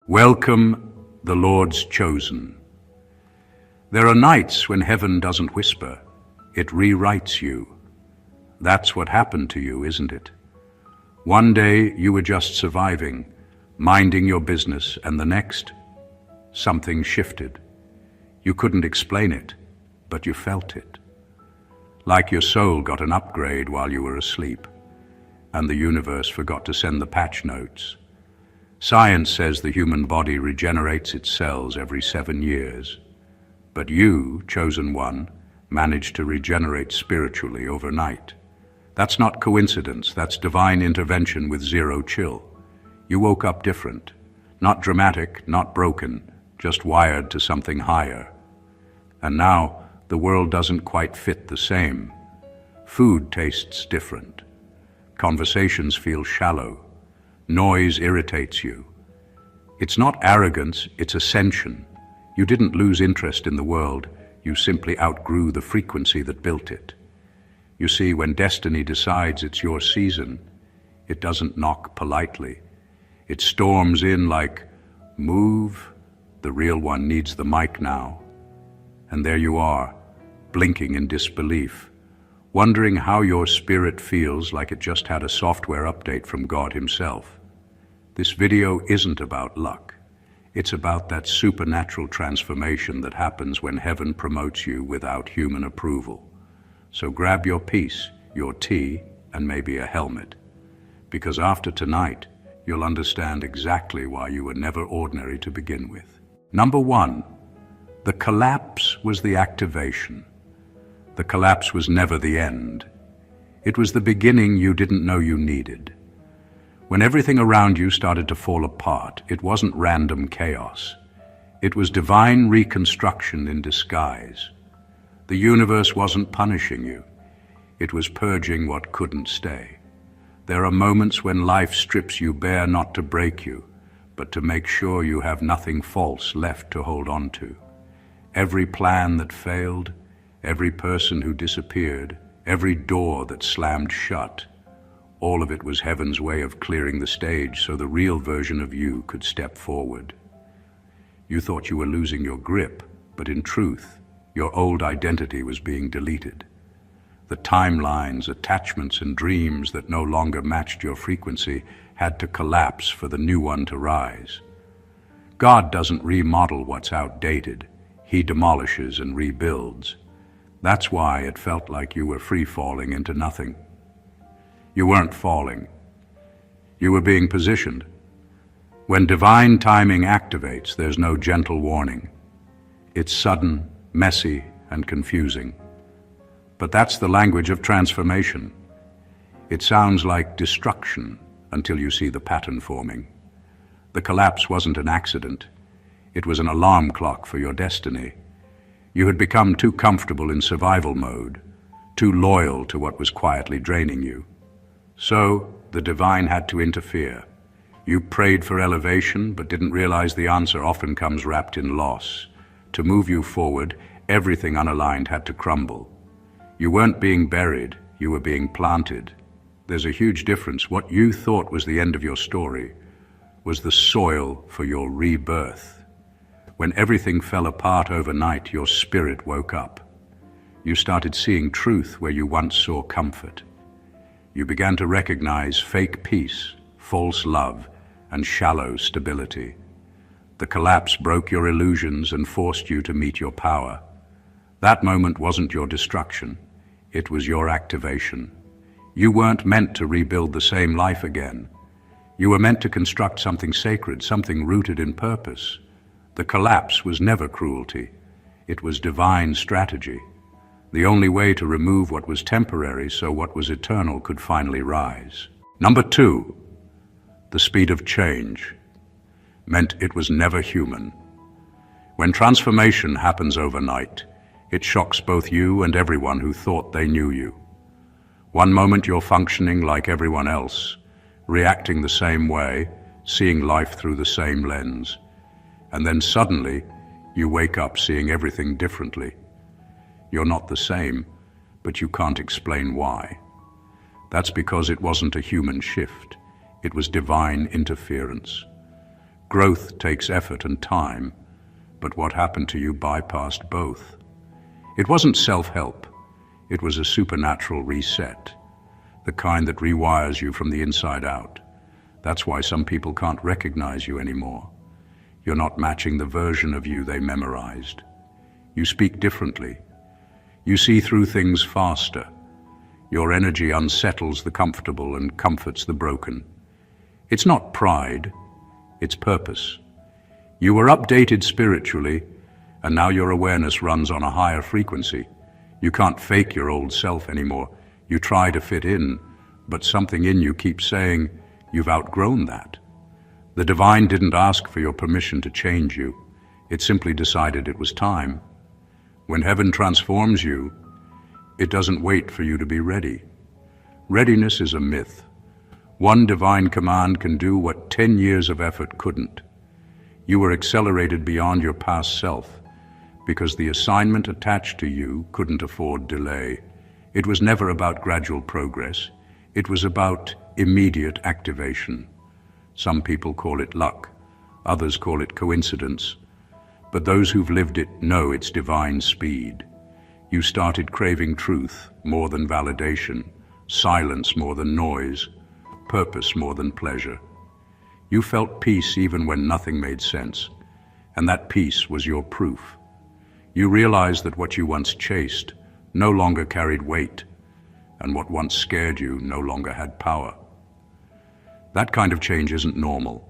Welcome, the Lord's chosen. There are nights when heaven doesn't whisper, it rewrites you. That's what happened to you, isn't it? One day you were just surviving, minding your business, and the next, something shifted. You couldn't explain it, but you felt it. Like your soul got an upgrade while you were asleep, and the universe forgot to send the patch notes. Science says the human body regenerates its cells every 7 years. But you, chosen one, managed to regenerate spiritually overnight. That's not coincidence, that's divine intervention with zero chill. You woke up different. Not dramatic, not broken, just wired to something higher. And now, the world doesn't quite fit the same. Food tastes different. Conversations feel shallow. Noise irritates you. It's not arrogance, it's ascension. You didn't lose interest in the world, you simply outgrew the frequency that built it. You see, when destiny decides it's your season, it doesn't knock politely. It storms in like, move, the real one needs the mic now. And there you are, blinking in disbelief, wondering how your spirit feels like it just had a software update from God himself. This video isn't about luck. It's about that supernatural transformation that happens when heaven promotes you without human approval. So grab your peace, your tea, and maybe a helmet. Because after tonight, you'll understand exactly why you were never ordinary to begin with. Number 1, the collapse was the activation. The collapse was never the end. It was the beginning you didn't know you needed. When everything around you started to fall apart, it wasn't random chaos. It was divine reconstruction in disguise. The universe wasn't punishing you. It was purging what couldn't stay. There are moments when life strips you bare not to break you, but to make sure you have nothing false left to hold on to. Every plan that failed, every person who disappeared, every door that slammed shut, all of it was heaven's way of clearing the stage so the real version of you could step forward. You thought you were losing your grip, but in truth, your old identity was being deleted. The timelines, attachments, and dreams that no longer matched your frequency had to collapse for the new one to rise. God doesn't remodel what's outdated. He demolishes and rebuilds. That's why it felt like you were free-falling into nothing. You weren't falling. You were being positioned. When divine timing activates, there's no gentle warning. It's sudden, messy, and confusing. But that's the language of transformation. It sounds like destruction until you see the pattern forming. The collapse wasn't an accident. It was an alarm clock for your destiny. You had become too comfortable in survival mode, too loyal to what was quietly draining you. So, the divine had to interfere. You prayed for elevation, but didn't realize the answer often comes wrapped in loss. To move you forward, everything unaligned had to crumble. You weren't being buried, you were being planted. There's a huge difference. What you thought was the end of your story was the soil for your rebirth. When everything fell apart overnight, your spirit woke up. You started seeing truth where you once saw comfort. You began to recognize fake peace, false love, and shallow stability. The collapse broke your illusions and forced you to meet your power. That moment wasn't your destruction, it was your activation. You weren't meant to rebuild the same life again. You were meant to construct something sacred, something rooted in purpose. The collapse was never cruelty, it was divine strategy. The only way to remove what was temporary so what was eternal could finally rise. Number 2, the speed of change meant it was never human. When transformation happens overnight, it shocks both you and everyone who thought they knew you. One moment you're functioning like everyone else, reacting the same way, seeing life through the same lens. And then suddenly, you wake up seeing everything differently. You're not the same, but you can't explain why. That's because it wasn't a human shift. It was divine interference. Growth takes effort and time, but what happened to you bypassed both. It wasn't self-help. It was a supernatural reset, the kind that rewires you from the inside out. That's why some people can't recognize you anymore. You're not matching the version of you they memorized. You speak differently. You see through things faster. Your energy unsettles the comfortable and comforts the broken. It's not pride, it's purpose. You were updated spiritually, and now your awareness runs on a higher frequency. You can't fake your old self anymore. You try to fit in, but something in you keeps saying, you've outgrown that. The divine didn't ask for your permission to change you. It simply decided it was time. When heaven transforms you, it doesn't wait for you to be ready. Readiness is a myth. One divine command can do what 10 years of effort couldn't. You were accelerated beyond your past self because the assignment attached to you couldn't afford delay. It was never about gradual progress. It was about immediate activation. Some people call it luck, others call it coincidence, but those who've lived it know it's divine speed. You started craving truth more than validation, silence more than noise, purpose more than pleasure. You felt peace even when nothing made sense, and that peace was your proof. You realized that what you once chased no longer carried weight, and what once scared you no longer had power. That kind of change isn't normal.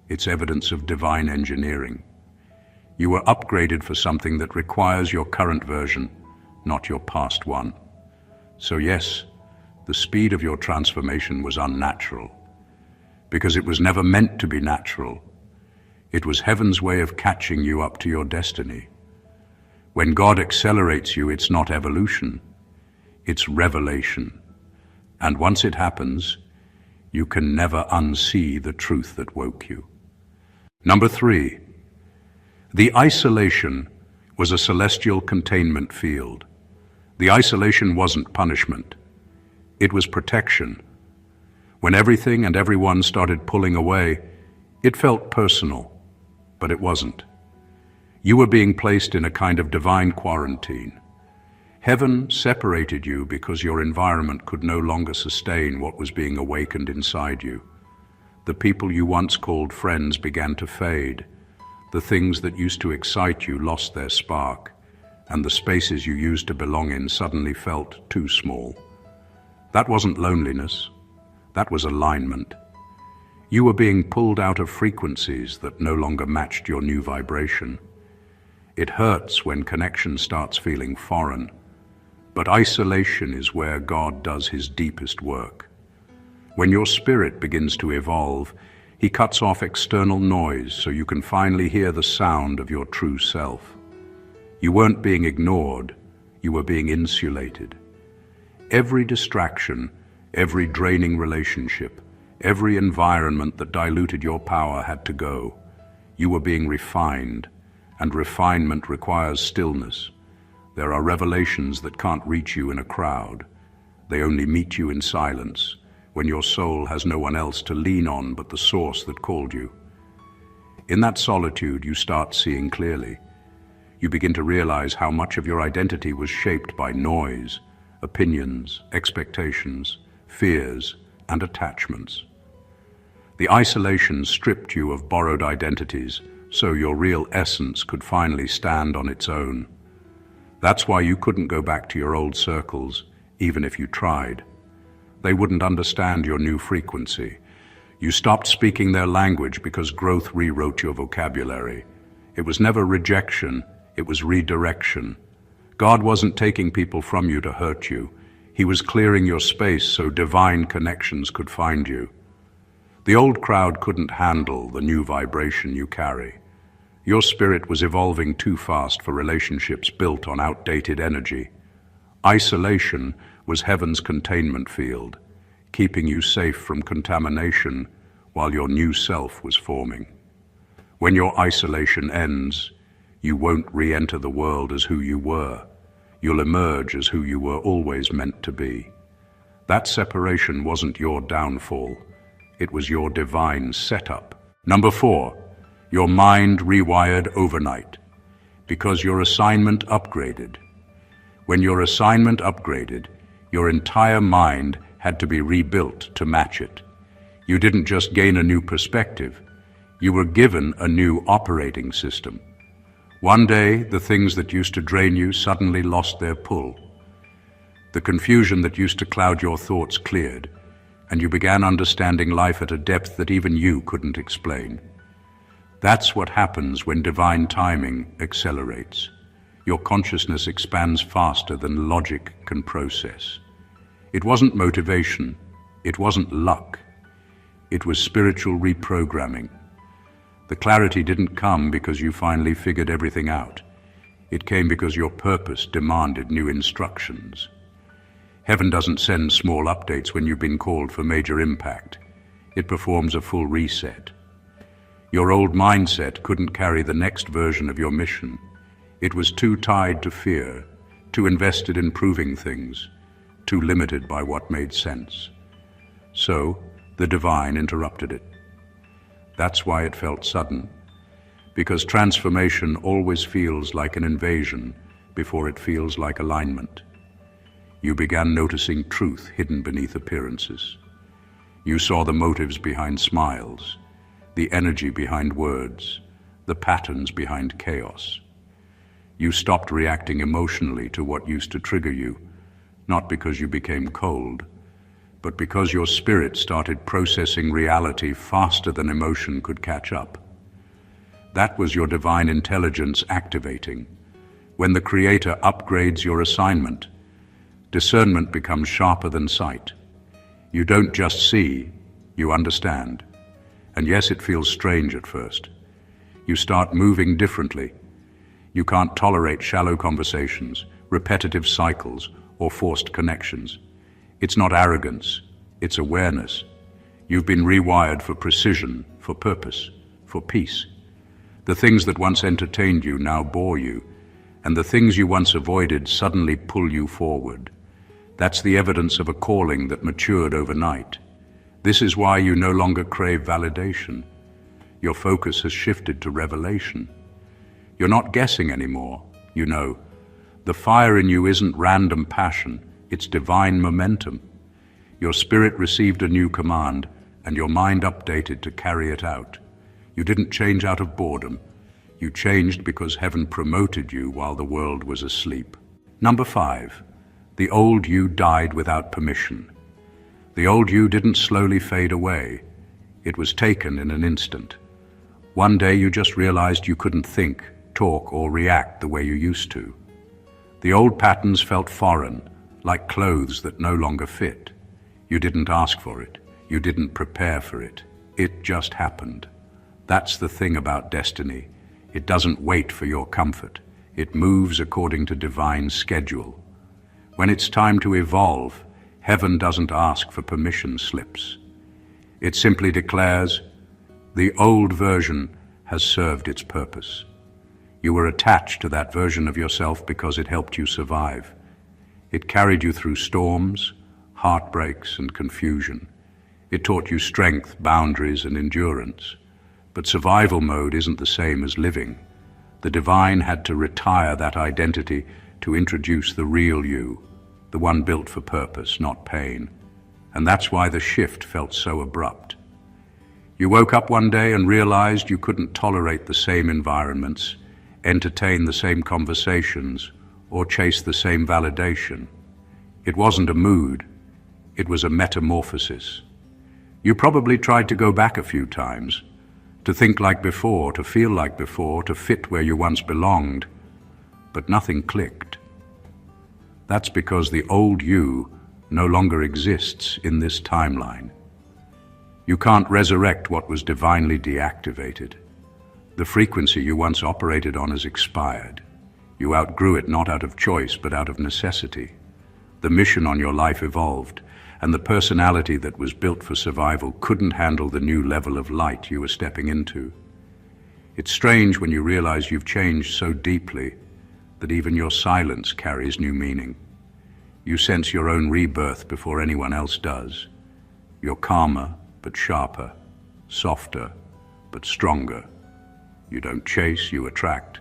It's evidence of divine engineering. You were upgraded for something that requires your current version, not your past one. So yes, the speed of your transformation was unnatural, because it was never meant to be natural. It was heaven's way of catching you up to your destiny. When God accelerates you, it's not evolution, it's revelation. And once it happens, you can never unsee the truth that woke you. Number 3, the isolation was a celestial containment field. The isolation wasn't punishment. It was protection. When everything and everyone started pulling away, it felt personal, but it wasn't. You were being placed in a kind of divine quarantine. Heaven separated you because your environment could no longer sustain what was being awakened inside you. The people you once called friends began to fade. The things that used to excite you lost their spark, and the spaces you used to belong in suddenly felt too small. That wasn't loneliness. That was alignment. You were being pulled out of frequencies that no longer matched your new vibration. It hurts when connection starts feeling foreign, but isolation is where God does his deepest work. When your spirit begins to evolve, he cuts off external noise so you can finally hear the sound of your true self. You weren't being ignored, you were being insulated. Every distraction, every draining relationship, every environment that diluted your power had to go. You were being refined, and refinement requires stillness. There are revelations that can't reach you in a crowd. They only meet you in silence, when your soul has no one else to lean on but the source that called you. In that solitude, you start seeing clearly. You begin to realize how much of your identity was shaped by noise, opinions, expectations, fears, and attachments. The isolation stripped you of borrowed identities, so your real essence could finally stand on its own. That's why you couldn't go back to your old circles, even if you tried. They wouldn't understand your new frequency. You stopped speaking their language because growth rewrote your vocabulary. It was never rejection, it was redirection. God wasn't taking people from you to hurt you. He was clearing your space so divine connections could find you. The old crowd couldn't handle the new vibration you carry. Your spirit was evolving too fast for relationships built on outdated energy. Isolation was heaven's containment field, keeping you safe from contamination while your new self was forming. When your isolation ends, you won't re-enter the world as who you were. You'll emerge as who you were always meant to be. That separation wasn't your downfall. It was your divine setup. Number 4, Your mind rewired overnight, because your assignment upgraded. When your assignment upgraded, your entire mind had to be rebuilt to match it. You didn't just gain a new perspective, you were given a new operating system. One day, the things that used to drain you suddenly lost their pull. The confusion that used to cloud your thoughts cleared, and you began understanding life at a depth that even you couldn't explain. That's what happens when divine timing accelerates. Your consciousness expands faster than logic can process. It wasn't motivation, it wasn't luck. It was spiritual reprogramming. The clarity didn't come because you finally figured everything out. It came because your purpose demanded new instructions. Heaven doesn't send small updates when you've been called for major impact. It performs a full reset. Your old mindset couldn't carry the next version of your mission. It was too tied to fear, too invested in proving things, too limited by what made sense. So, the divine interrupted it. That's why it felt sudden, because transformation always feels like an invasion before it feels like alignment. You began noticing truth hidden beneath appearances. You saw the motives behind smiles, the energy behind words, the patterns behind chaos. You stopped reacting emotionally to what used to trigger you, not because you became cold, but because your spirit started processing reality faster than emotion could catch up. That was your divine intelligence activating. When the Creator upgrades your assignment, discernment becomes sharper than sight. You don't just see, you understand. And yes, it feels strange at first. You start moving differently. You can't tolerate shallow conversations, repetitive cycles, or forced connections. It's not arrogance, it's awareness. You've been rewired for precision, for purpose, for peace. The things that once entertained you now bore you, and the things you once avoided suddenly pull you forward. That's the evidence of a calling that matured overnight. This is why you no longer crave validation. Your focus has shifted to revelation. You're not guessing anymore, you know. The fire in you isn't random passion, it's divine momentum. Your spirit received a new command, and your mind updated to carry it out. You didn't change out of boredom. You changed because heaven promoted you while the world was asleep. Number 5. The old you died without permission. The old you didn't slowly fade away. It was taken in an instant. One day you just realized you couldn't think, talk, or react the way you used to. The old patterns felt foreign, like clothes that no longer fit. You didn't ask for it. You didn't prepare for it. It just happened. That's the thing about destiny. It doesn't wait for your comfort. It moves according to divine schedule. When it's time to evolve, heaven doesn't ask for permission slips. It simply declares, the old version has served its purpose. You were attached to that version of yourself because it helped you survive. It carried you through storms, heartbreaks, and confusion. It taught you strength, boundaries, and endurance. But survival mode isn't the same as living. The divine had to retire that identity to introduce the real you, the one built for purpose, not pain. And that's why the shift felt so abrupt. You woke up one day and realized you couldn't tolerate the same environments, entertain the same conversations, or chase the same validation. It wasn't a mood, it was a metamorphosis. You probably tried to go back a few times, to think like before, to feel like before, to fit where you once belonged, but nothing clicked. That's because the old you no longer exists in this timeline. You can't resurrect what was divinely deactivated. The frequency you once operated on has expired. You outgrew it not out of choice, but out of necessity. The mission on your life evolved, and the personality that was built for survival couldn't handle the new level of light you were stepping into. It's strange when you realize you've changed so deeply that even your silence carries new meaning. You sense your own rebirth before anyone else does. You're calmer but sharper, softer but stronger. You don't chase, you attract.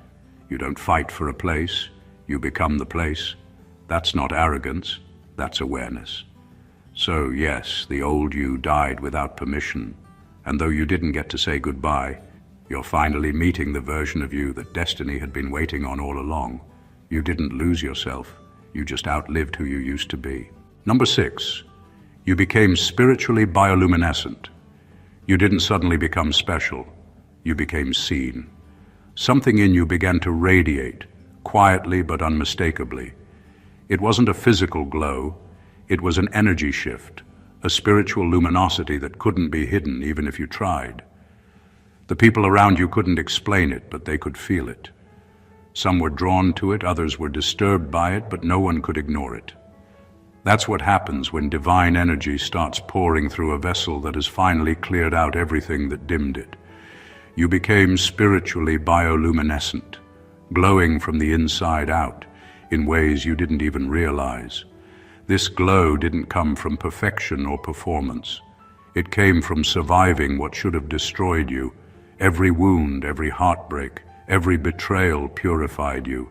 You don't fight for a place, you become the place. That's not arrogance, that's awareness. So yes, the old you died without permission, and though you didn't get to say goodbye, you're finally meeting the version of you that destiny had been waiting on all along. You didn't lose yourself, you just outlived who you used to be. Number 6, you became spiritually bioluminescent. You didn't suddenly become special, you became seen. Something in you began to radiate, quietly but unmistakably. It wasn't a physical glow, it was an energy shift, a spiritual luminosity that couldn't be hidden even if you tried. The people around you couldn't explain it, but they could feel it. Some were drawn to it, others were disturbed by it, but no one could ignore it. That's what happens when divine energy starts pouring through a vessel that has finally cleared out everything that dimmed it. You became spiritually bioluminescent, glowing from the inside out in ways you didn't even realize. This glow didn't come from perfection or performance. It came from surviving what should have destroyed you. Every wound, every heartbreak, every betrayal purified you.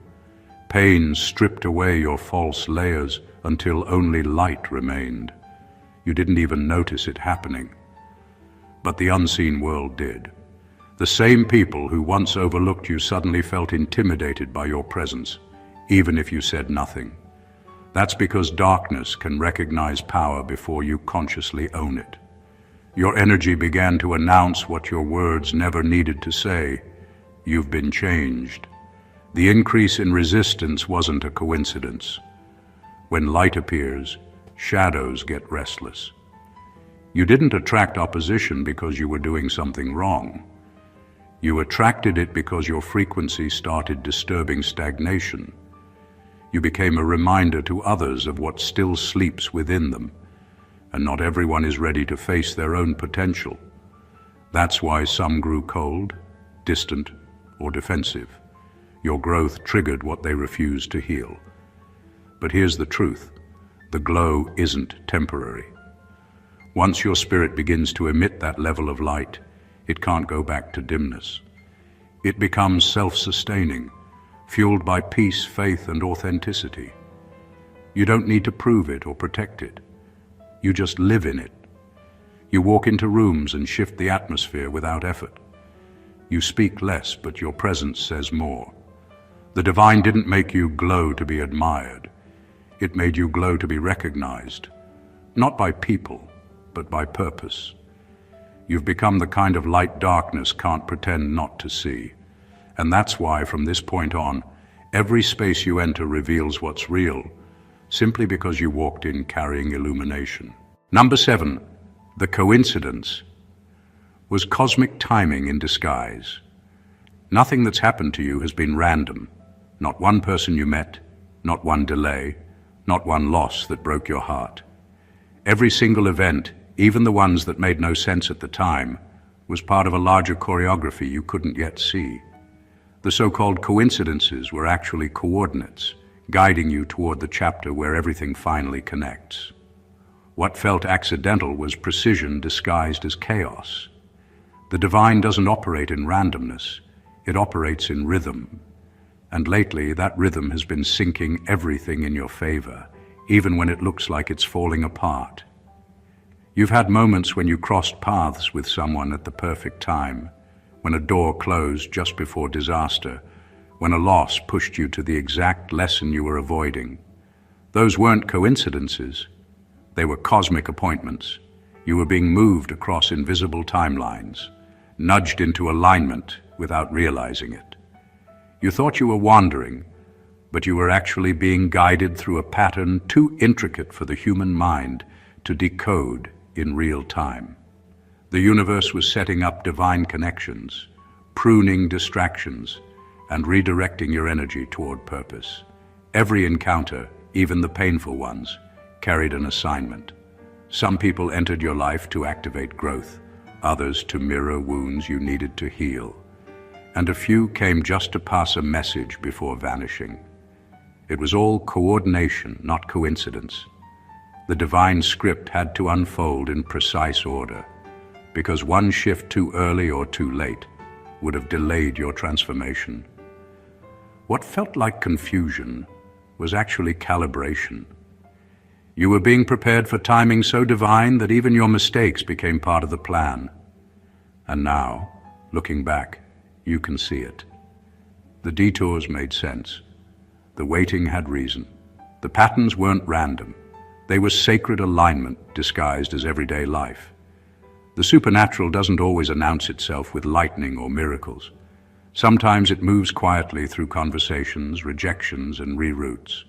Pain stripped away your false layers until only light remained. You didn't even notice it happening. But the unseen world did. The same people who once overlooked you suddenly felt intimidated by your presence, even if you said nothing. That's because darkness can recognize power before you consciously own it. Your energy began to announce what your words never needed to say. You've been changed. The increase in resistance wasn't a coincidence. When light appears, shadows get restless. You didn't attract opposition because you were doing something wrong. You attracted it because your frequency started disturbing stagnation. You became a reminder to others of what still sleeps within them, and not everyone is ready to face their own potential. That's why some grew cold, distant, or defensive. Your growth triggered what they refused to heal. But here's the truth. The glow isn't temporary. Once your spirit begins to emit that level of light, it can't go back to dimness. It becomes self-sustaining, fueled by peace, faith, and authenticity. You don't need to prove it or protect it. You just live in it. You walk into rooms and shift the atmosphere without effort. You speak less, but your presence says more. The divine didn't make you glow to be admired. It made you glow to be recognized, not by people, but by purpose. You've become the kind of light darkness can't pretend not to see. And that's why, from this point on, every space you enter reveals what's real, simply because you walked in carrying illumination. Number 7, the coincidence was cosmic timing in disguise. Nothing that's happened to you has been random. Not one person you met, not one delay, not one loss that broke your heart. Every single event, even the ones that made no sense at the time, was part of a larger choreography you couldn't yet see. The so-called coincidences were actually coordinates, guiding you toward the chapter where everything finally connects. What felt accidental was precision disguised as chaos. The divine doesn't operate in randomness, it operates in rhythm. And lately, that rhythm has been syncing everything in your favor, even when it looks like it's falling apart. You've had moments when you crossed paths with someone at the perfect time, when a door closed just before disaster, when a loss pushed you to the exact lesson you were avoiding. Those weren't coincidences. They were cosmic appointments. You were being moved across invisible timelines, nudged into alignment without realizing it. You thought you were wandering, but you were actually being guided through a pattern too intricate for the human mind to decode in real time. The universe was setting up divine connections, pruning distractions, and redirecting your energy toward purpose. Every encounter, even the painful ones, carried an assignment. Some people entered your life to activate growth, others to mirror wounds you needed to heal, and a few came just to pass a message before vanishing. It was all coordination, not coincidence. The divine script had to unfold in precise order, because one shift too early or too late would have delayed your transformation. What felt like confusion was actually calibration. You were being prepared for timing so divine that even your mistakes became part of the plan. And now, looking back, you can see it. The detours made sense. The waiting had reason. The patterns weren't random. They were sacred alignment disguised as everyday life. The supernatural doesn't always announce itself with lightning or miracles. Sometimes it moves quietly through conversations, rejections, and reroutes.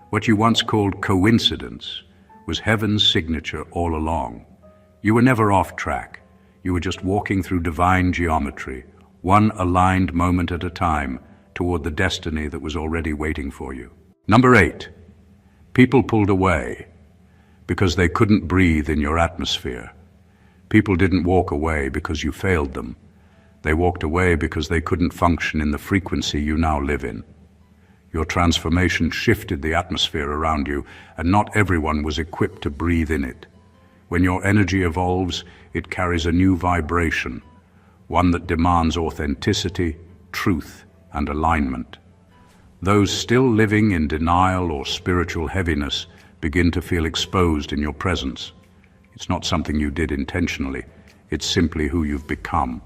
What you once called coincidence was heaven's signature all along. You were never off track. You were just walking through divine geometry, one aligned moment at a time, toward the destiny that was already waiting for you. Number 8, people pulled away because they couldn't breathe in your atmosphere. People didn't walk away because you failed them. They walked away because they couldn't function in the frequency you now live in. Your transformation shifted the atmosphere around you, and not everyone was equipped to breathe in it. When your energy evolves, it carries a new vibration, one that demands authenticity, truth, and alignment. Those still living in denial or spiritual heaviness begin to feel exposed in your presence. It's not something you did intentionally. It's simply who you've become.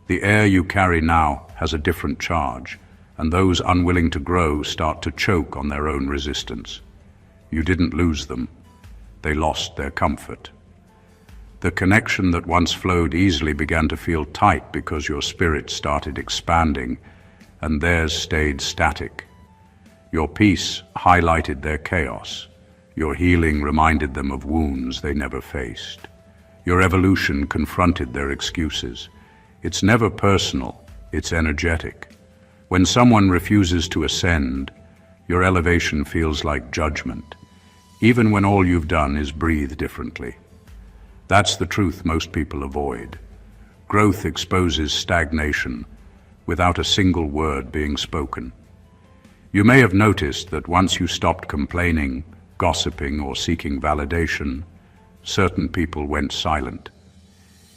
The air you carry now has a different charge, and those unwilling to grow start to choke on their own resistance. You didn't lose them. They lost their comfort. The connection that once flowed easily began to feel tight because your spirit started expanding, and theirs stayed static. Your peace highlighted their chaos. Your healing reminded them of wounds they never faced. Your evolution confronted their excuses. It's never personal, it's energetic. When someone refuses to ascend, your elevation feels like judgment, even when all you've done is breathe differently. That's the truth most people avoid. Growth exposes stagnation without a single word being spoken. You may have noticed that once you stopped complaining, gossiping, or seeking validation, certain people went silent.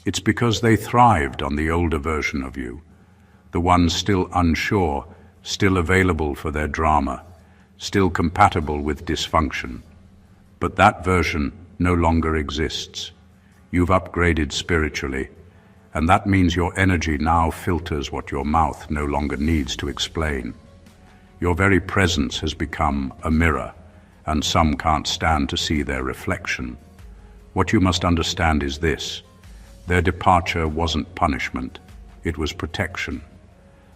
It's because they thrived on the older version of you, the one still unsure, still available for their drama, still compatible with dysfunction. But that version no longer exists. You've upgraded spiritually, and that means your energy now filters what your mouth no longer needs to explain. Your very presence has become a mirror, and some can't stand to see their reflection. What you must understand is this: their departure wasn't punishment, it was protection.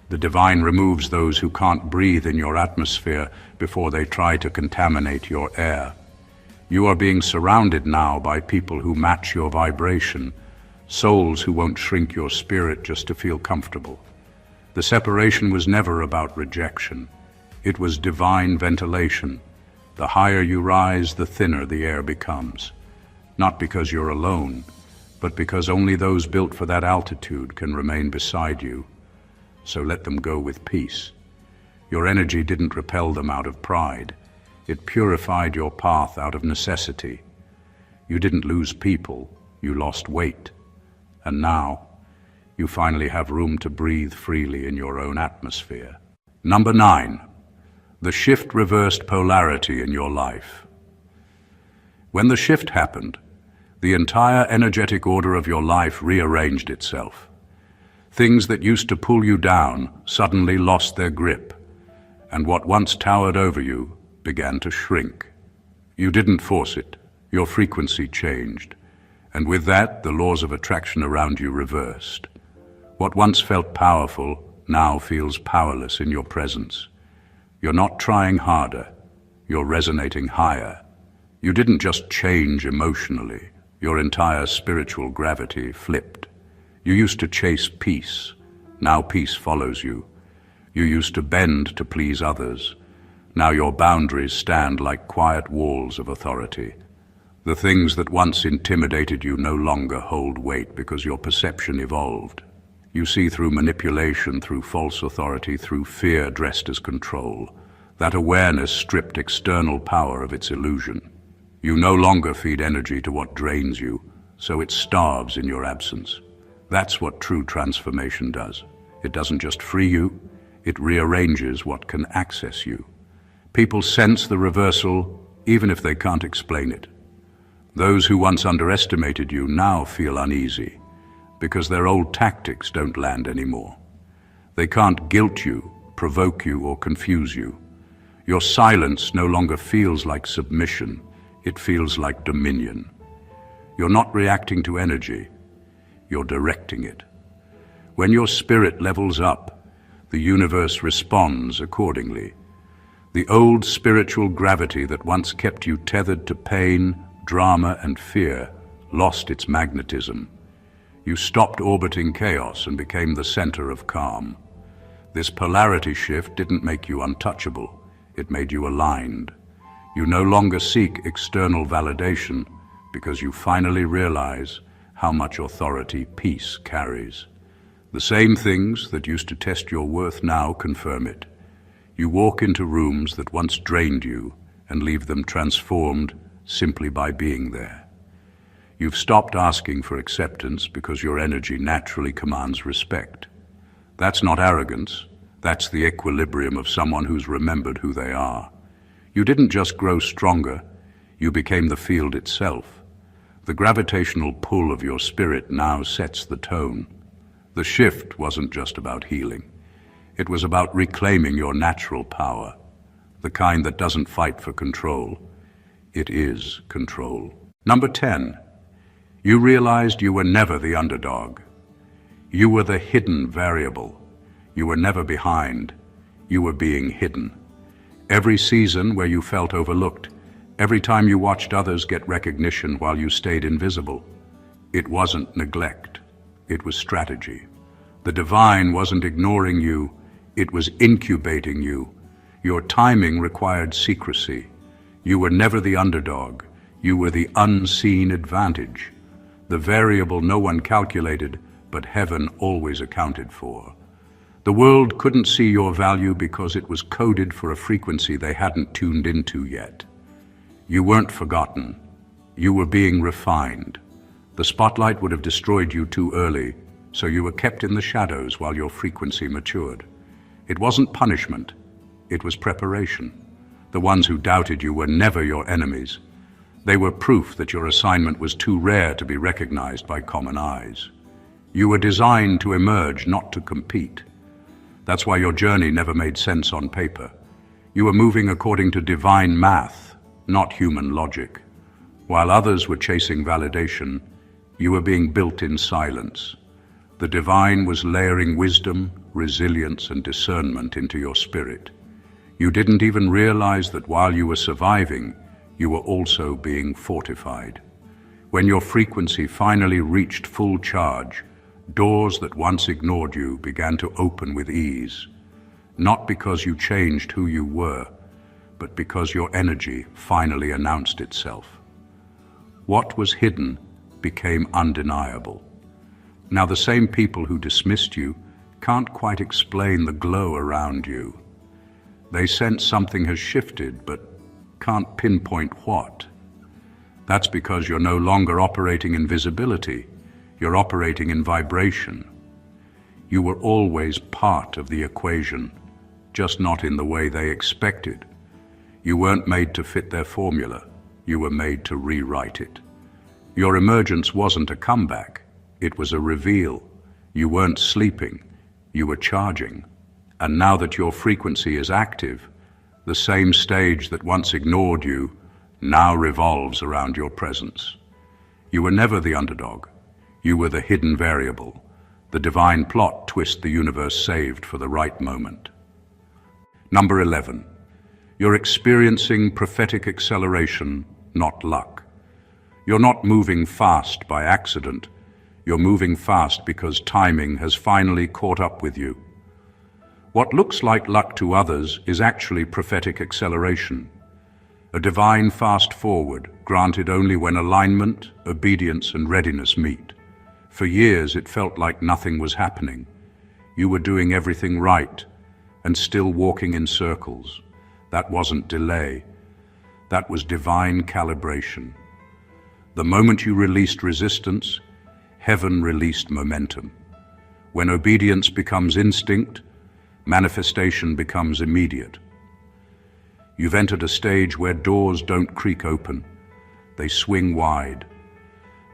The divine removes those who can't breathe in your atmosphere before they try to contaminate your air. You are being surrounded now by people who match your vibration, souls who won't shrink your spirit just to feel comfortable. The separation was never about rejection. It was divine ventilation. The higher you rise, the thinner the air becomes. Not because you're alone, but because only those built for that altitude can remain beside you. So let them go with peace. Your energy didn't repel them out of pride. It purified your path out of necessity. You didn't lose people, you lost weight. And now, you finally have room to breathe freely in your own atmosphere. Number 9, the shift reversed polarity in your life. When the shift happened, the entire energetic order of your life rearranged itself. Things that used to pull you down suddenly lost their grip, and what once towered over you began to shrink. You didn't force it. Your frequency changed, and with that, the laws of attraction around you reversed. What once felt powerful now feels powerless in your presence. You're not trying harder, you're resonating higher. You didn't just change emotionally, your entire spiritual gravity flipped. You used to chase peace, now peace follows you. You used to bend to please others, now your boundaries stand like quiet walls of authority. The things that once intimidated you no longer hold weight because your perception evolved. You see through manipulation, through false authority, through fear dressed as control. That awareness stripped external power of its illusion. You no longer feed energy to what drains you, so it starves in your absence. That's what true transformation does. It doesn't just free you, it rearranges what can access you. People sense the reversal even if they can't explain it. Those who once underestimated you now feel uneasy because their old tactics don't land anymore. They can't guilt you, provoke you, or confuse you. Your silence no longer feels like submission, it feels like dominion. You're not reacting to energy, you're directing it. When your spirit levels up, the universe responds accordingly. The old spiritual gravity that once kept you tethered to pain, drama, and fear lost its magnetism. You stopped orbiting chaos and became the center of calm. This polarity shift didn't make you untouchable, it made you aligned. You no longer seek external validation because you finally realize how much authority peace carries. The same things that used to test your worth now confirm it. You walk into rooms that once drained you and leave them transformed simply by being there. You've stopped asking for acceptance because your energy naturally commands respect. That's not arrogance, that's the equilibrium of someone who's remembered who they are. You didn't just grow stronger, you became the field itself. The gravitational pull of your spirit now sets the tone. The shift wasn't just about healing. It was about reclaiming your natural power, the kind that doesn't fight for control. It is control. Number 10, you realized you were never the underdog. You were the hidden variable. You were never behind. You were being hidden. Every season where you felt overlooked, every time you watched others get recognition while you stayed invisible, it wasn't neglect, it was strategy. The divine wasn't ignoring you, it was incubating you. Your timing required secrecy. You were never the underdog, you were the unseen advantage. The variable no one calculated, but heaven always accounted for. The world couldn't see your value because it was coded for a frequency they hadn't tuned into yet. You weren't forgotten. You were being refined. The spotlight would have destroyed you too early, so you were kept in the shadows while your frequency matured. It wasn't punishment, it was preparation. The ones who doubted you were never your enemies. They were proof that your assignment was too rare to be recognized by common eyes. You were designed to emerge, not to compete. That's why your journey never made sense on paper. You were moving according to divine math, not human logic. While others were chasing validation, you were being built in silence. The divine was layering wisdom, resilience, and discernment into your spirit. You didn't even realize that while you were surviving, you were also being fortified. When your frequency finally reached full charge, doors that once ignored you began to open with ease, not because you changed who you were, but because your energy finally announced itself. What was hidden became undeniable. Now the same people who dismissed you can't quite explain the glow around you. They sense something has shifted, but can't pinpoint what. That's because you're no longer operating in visibility. You're operating in vibration. You were always part of the equation, just not in the way they expected. You weren't made to fit their formula. You were made to rewrite it. Your emergence wasn't a comeback. It was a reveal. You weren't sleeping. You were charging. And now that your frequency is active, the same stage that once ignored you now revolves around your presence. You were never the underdog. You were the hidden variable, the divine plot twist the universe saved for the right moment. Number 11. You're experiencing prophetic acceleration, not luck. You're not moving fast by accident. You're moving fast because timing has finally caught up with you. What looks like luck to others is actually prophetic acceleration, a divine fast forward granted only when alignment, obedience, and readiness meet. For years, it felt like nothing was happening. You were doing everything right and still walking in circles. That wasn't delay. That was divine calibration. The moment you released resistance, heaven released momentum. When obedience becomes instinct, manifestation becomes immediate. You've entered a stage where doors don't creak open, they swing wide.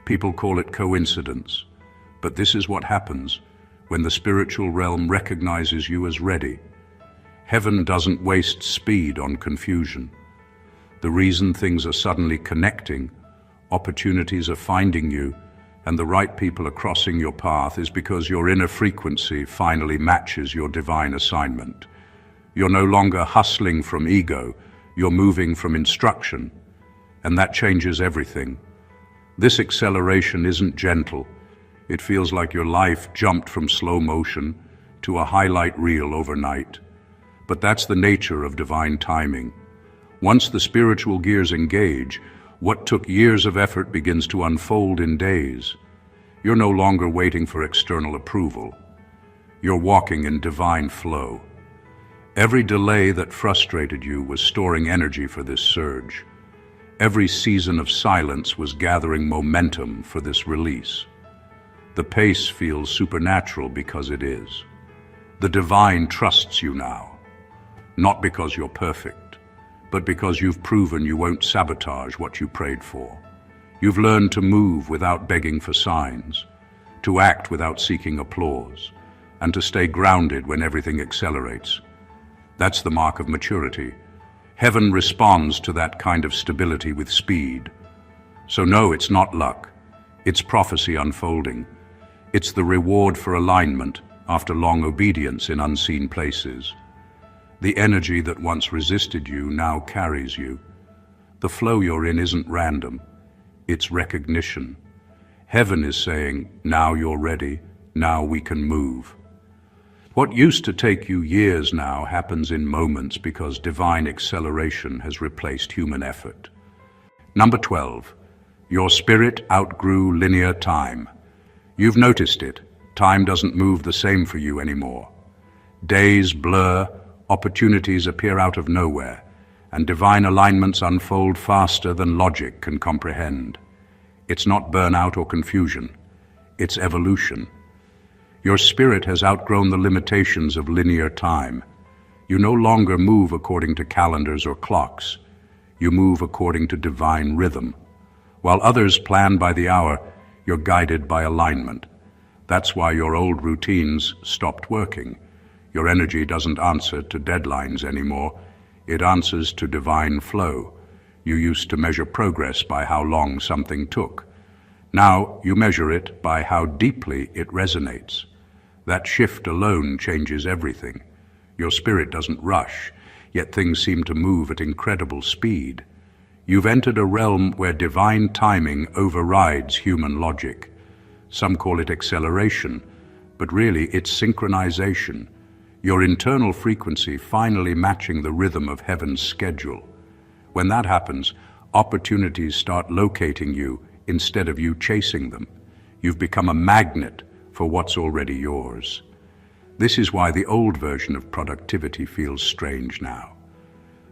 People call it coincidence, but this is what happens when the spiritual realm recognizes you as ready. Heaven doesn't waste speed on confusion. The reason things are suddenly connecting, opportunities are finding you, and the right people are crossing your path is because your inner frequency finally matches your divine assignment. You're no longer hustling from ego, you're moving from instruction, and that changes everything. This acceleration isn't gentle. It feels like your life jumped from slow motion to a highlight reel overnight. But that's the nature of divine timing. Once the spiritual gears engage, what took years of effort begins to unfold in days. You're no longer waiting for external approval. You're walking in divine flow. Every delay that frustrated you was storing energy for this surge. Every season of silence was gathering momentum for this release. The pace feels supernatural because it is. The divine trusts you now, not because you're perfect, but because you've proven you won't sabotage what you prayed for. You've learned to move without begging for signs, to act without seeking applause, and to stay grounded when everything accelerates. That's the mark of maturity. Heaven responds to that kind of stability with speed. So no, it's not luck. It's prophecy unfolding. It's the reward for alignment after long obedience in unseen places. The energy that once resisted you now carries you. The flow you're in isn't random. It's recognition. Heaven is saying, now you're ready, now we can move. What used to take you years now happens in moments because divine acceleration has replaced human effort. Number 12, your spirit outgrew linear time. You've noticed it. Time doesn't move the same for you anymore. Days blur, opportunities appear out of nowhere, and divine alignments unfold faster than logic can comprehend. It's not burnout or confusion. It's evolution. Your spirit has outgrown the limitations of linear time. You no longer move according to calendars or clocks. You move according to divine rhythm. While others plan by the hour, you're guided by alignment. That's why your old routines stopped working. Your energy doesn't answer to deadlines anymore. It answers to divine flow. You used to measure progress by how long something took. Now you measure it by how deeply it resonates. That shift alone changes everything. Your spirit doesn't rush, yet things seem to move at incredible speed. You've entered a realm where divine timing overrides human logic. Some call it acceleration, but really it's synchronization. Your internal frequency finally matching the rhythm of heaven's schedule. When that happens, opportunities start locating you instead of you chasing them. You've become a magnet for what's already yours. This is why the old version of productivity feels strange now.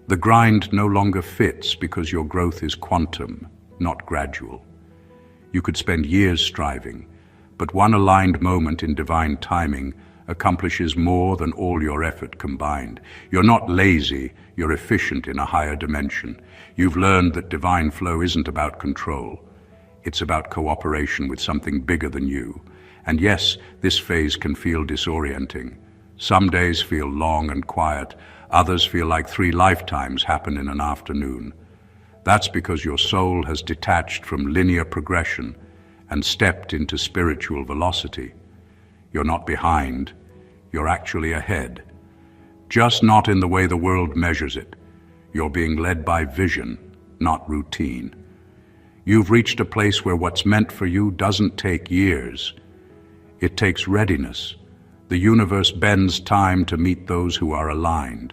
The grind no longer fits because your growth is quantum, not gradual. You could spend years striving, but one aligned moment in divine timing accomplishes more than all your effort combined. You're not lazy, you're efficient in a higher dimension. You've learned that divine flow isn't about control. It's about cooperation with something bigger than you. And yes, this phase can feel disorienting. Some days feel long and quiet, others feel like 3 lifetimes happen in an afternoon. That's because your soul has detached from linear progression and stepped into spiritual velocity. You're not behind, you're actually ahead. Just not in the way the world measures it. You're being led by vision, not routine. You've reached a place where what's meant for you doesn't take years. It takes readiness. The universe bends time to meet those who are aligned.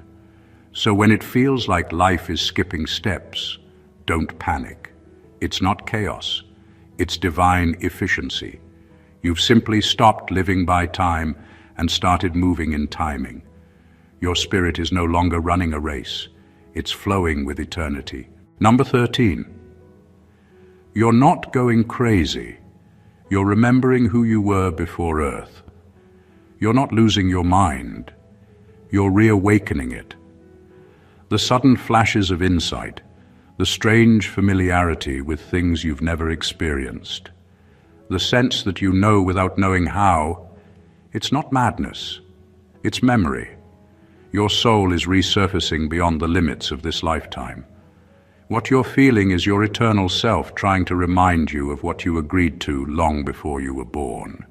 So when it feels like life is skipping steps, don't panic. It's not chaos. It's divine efficiency. You've simply stopped living by time and started moving in timing. Your spirit is no longer running a race. It's flowing with eternity. Number 13. You're not going crazy. You're remembering who you were before Earth. You're not losing your mind. You're reawakening it. The sudden flashes of insight, the strange familiarity with things you've never experienced, the sense that you know without knowing how, it's not madness, it's memory. Your soul is resurfacing beyond the limits of this lifetime. What you're feeling is your eternal self trying to remind you of what you agreed to long before you were born.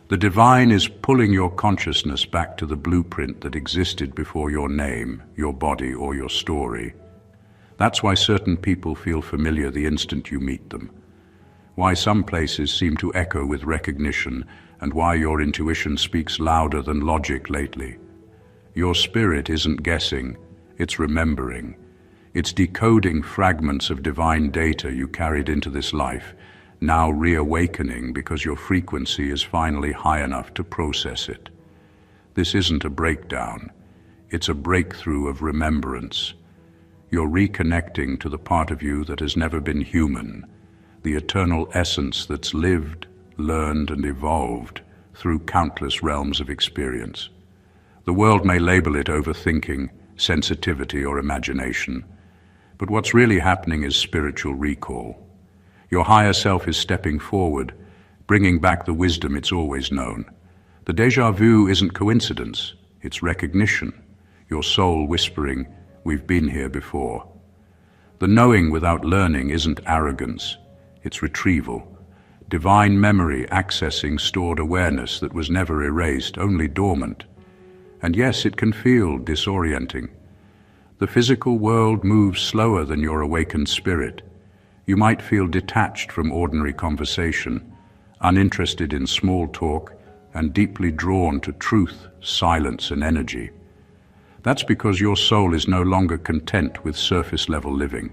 The divine is pulling your consciousness back to the blueprint that existed before your name, your body, or your story. That's why certain people feel familiar the instant you meet them, why some places seem to echo with recognition, and why your intuition speaks louder than logic lately. Your spirit isn't guessing, it's remembering. It's decoding fragments of divine data you carried into this life, now reawakening because your frequency is finally high enough to process it. This isn't a breakdown, it's a breakthrough of remembrance. You're reconnecting to the part of you that has never been human, the eternal essence that's lived, learned, and evolved through countless realms of experience. The world may label it overthinking, sensitivity, or imagination, but what's really happening is spiritual recall. Your higher self is stepping forward, bringing back the wisdom it's always known. The déjà vu isn't coincidence, it's recognition. Your soul whispering, "We've been here before." The knowing without learning isn't arrogance, it's retrieval. Divine memory accessing stored awareness that was never erased, only dormant. And yes, it can feel disorienting. The physical world moves slower than your awakened spirit. You might feel detached from ordinary conversation, uninterested in small talk, and deeply drawn to truth, silence, and energy. That's because your soul is no longer content with surface-level living.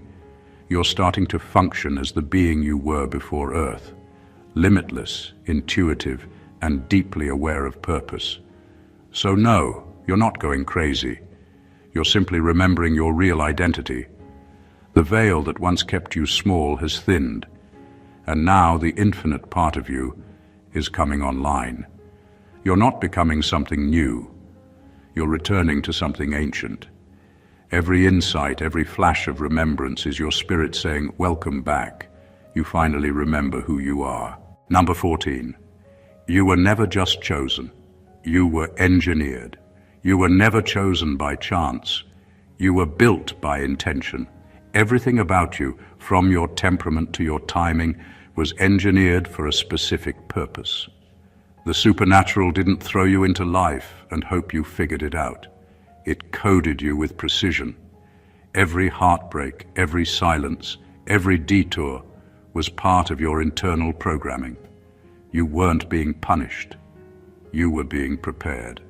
You're starting to function as the being you were before Earth, limitless, intuitive, and deeply aware of purpose. So no, you're not going crazy. You're simply remembering your real identity. The veil that once kept you small has thinned, and now the infinite part of you is coming online. You're not becoming something new. You're returning to something ancient. Every insight, every flash of remembrance is your spirit saying, "Welcome back." You finally remember who you are. Number 14. You were never just chosen. You were engineered. You were never chosen by chance. You were built by intention. Everything about you, from your temperament to your timing, was engineered for a specific purpose. The supernatural didn't throw you into life and hope you figured it out. It coded you with precision. Every heartbreak, every silence, every detour was part of your internal programming. You weren't being punished. You were being prepared.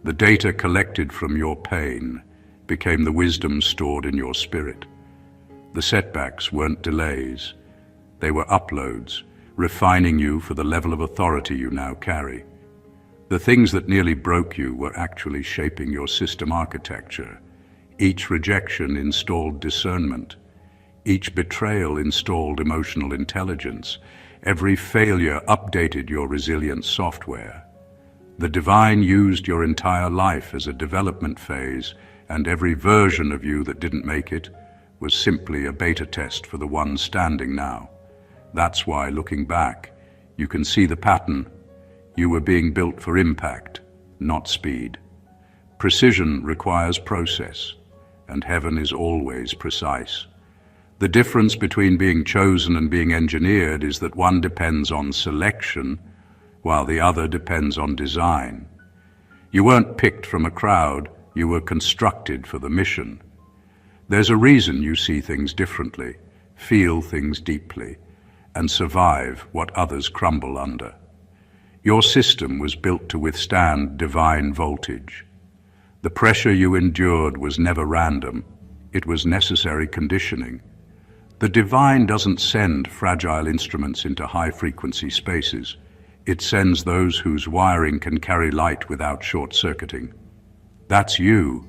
The data collected from your pain became the wisdom stored in your spirit. The setbacks weren't delays. They were uploads, refining you for the level of authority you now carry. The things that nearly broke you were actually shaping your system architecture. Each rejection installed discernment. Each betrayal installed emotional intelligence. Every failure updated your resilient software. The divine used your entire life as a development phase, and every version of you that didn't make it was simply a beta test for the one standing now. That's why, looking back, you can see the pattern. You were being built for impact, not speed. Precision requires process, and heaven is always precise. The difference between being chosen and being engineered is that one depends on selection, while the other depends on design. You weren't picked from a crowd, you were constructed for the mission. There's a reason you see things differently, feel things deeply, and survive what others crumble under. Your system was built to withstand divine voltage. The pressure you endured was never random, it was necessary conditioning. The divine doesn't send fragile instruments into high-frequency spaces. It sends those whose wiring can carry light without short-circuiting. That's you.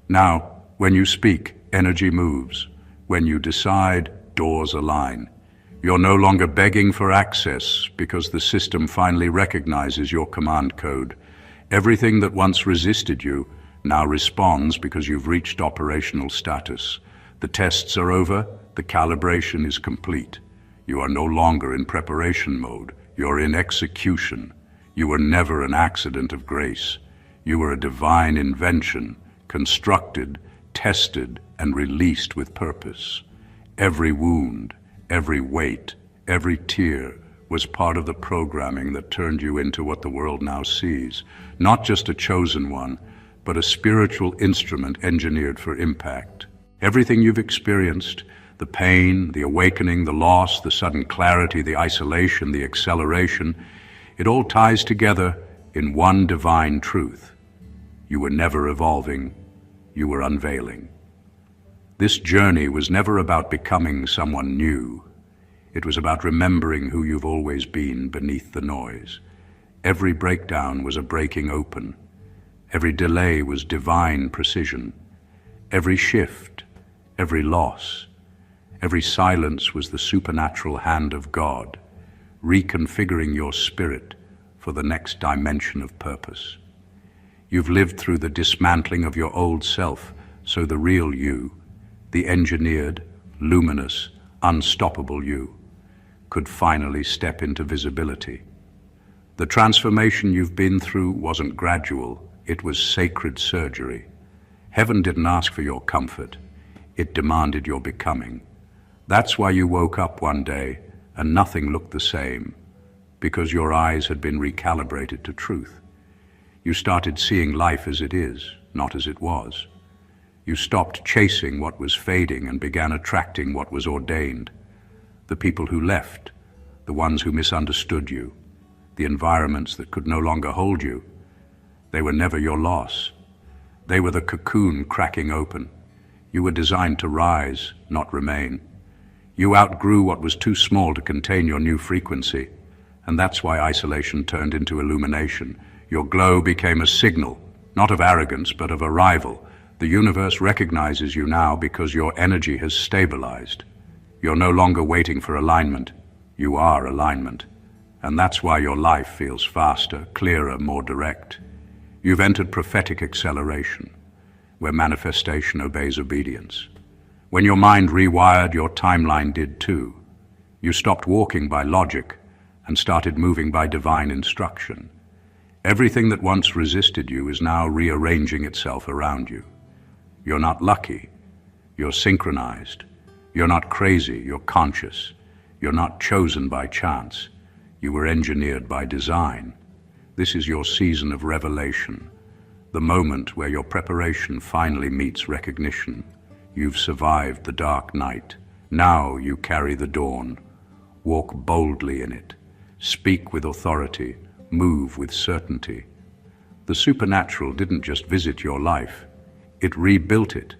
Now, when you speak, energy moves. When you decide, doors align. You're no longer begging for access because the system finally recognizes your command code. Everything that once resisted you now responds because you've reached operational status. The tests are over, the calibration is complete. You are no longer in preparation mode, you're in execution. You were never an accident of grace. You were a divine invention, constructed, tested, and released with purpose. Every wound, every weight, every tear was part of the programming that turned you into what the world now sees. Not just a chosen one, but a spiritual instrument engineered for impact. Everything you've experienced, the pain, the awakening, the loss, the sudden clarity, the isolation, the acceleration, it all ties together in one divine truth. You were never evolving, you were unveiling. This journey was never about becoming someone new. It was about remembering who you've always been beneath the noise. Every breakdown was a breaking open. Every delay was divine precision. Every shift, every loss, every silence was the supernatural hand of God, reconfiguring your spirit for the next dimension of purpose. You've lived through the dismantling of your old self, so the real you, the engineered, luminous, unstoppable you, could finally step into visibility. The transformation you've been through wasn't gradual, it was sacred surgery. Heaven didn't ask for your comfort, it demanded your becoming. That's why you woke up one day and nothing looked the same, because your eyes had been recalibrated to truth. You started seeing life as it is, not as it was. You stopped chasing what was fading and began attracting what was ordained. The people who left, the ones who misunderstood you, the environments that could no longer hold you, they were never your loss. They were the cocoon cracking open. You were designed to rise, not remain. You outgrew what was too small to contain your new frequency, and that's why isolation turned into illumination. Your glow became a signal, not of arrogance, but of arrival. The universe recognizes you now because your energy has stabilized. You're no longer waiting for alignment. You are alignment. And that's why your life feels faster, clearer, more direct. You've entered prophetic acceleration, where manifestation obeys obedience. When your mind rewired, your timeline did too. You stopped walking by logic and started moving by divine instruction. Everything that once resisted you is now rearranging itself around you. You're not lucky, you're synchronized. You're not crazy, you're conscious. You're not chosen by chance, you were engineered by design. This is your season of revelation, the moment where your preparation finally meets recognition. You've survived the dark night. Now you carry the dawn. Walk boldly in it. Speak with authority. Move with certainty. The supernatural didn't just visit your life, it rebuilt it.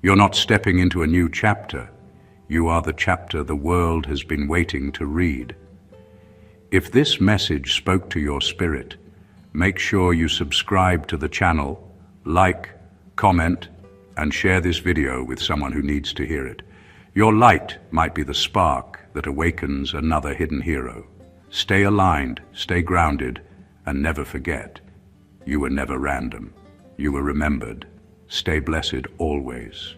You're not stepping into a new chapter. You are the chapter the world has been waiting to read. If this message spoke to your spirit, make sure you subscribe to the channel, like, comment, and share this video with someone who needs to hear it. Your light might be the spark that awakens another hidden hero. Stay aligned, stay grounded, and never forget, you were never random. You were remembered. Stay blessed always.